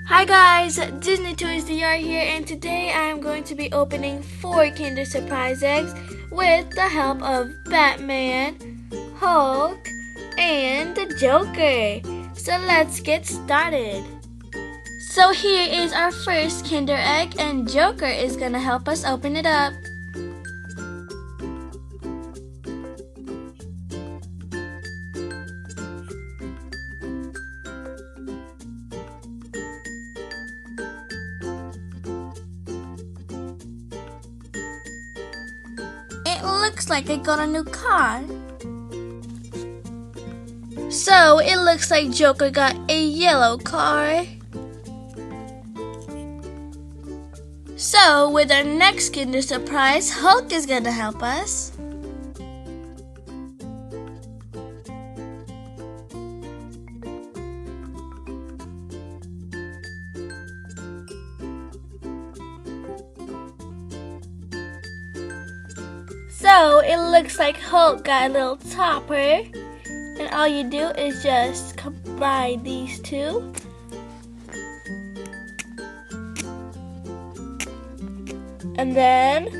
Hi guys, DisneyToysDR here, and today I am going to be opening 4 Kinder Surprise eggs with the help of Batman, Hulk, and the Joker. So let's get started. So here is our first Kinder egg, and Joker is gonna help us open it up. It looks like I got a new car. So it looks like Joker got a yellow car. So with our next Kinder Surprise, Hulk is gonna help us. So it looks like Hulk got a little topper, and all you do is just combine these two. And then,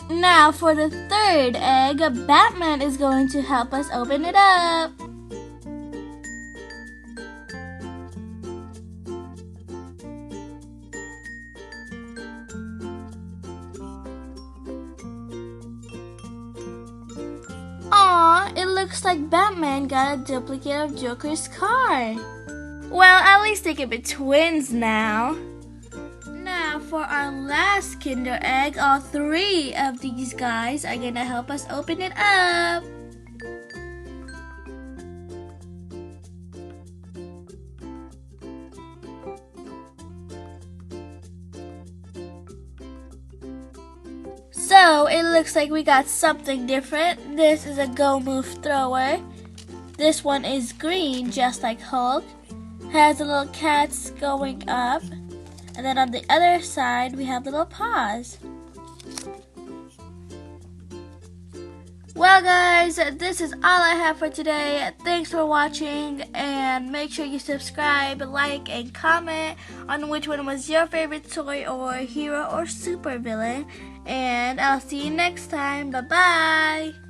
now for the third egg, Batman is going to help us open it up. Aw, it looks like Batman got a duplicate of Joker's car. Well, at least they can be twins now. Now for our last Kinder egg, all 3 of these guys are gonna help us open it up. So it looks like we got something different. This is a Go Move thrower. This one is green, just like Hulk. Has the little cats going up. And then on the other side, we have little paws. Well guys, this is all I have for today. Thanks for watching, and make sure you subscribe, like, and comment on which one was your favorite toy or hero or supervillain. And I'll see you next time. Bye-bye!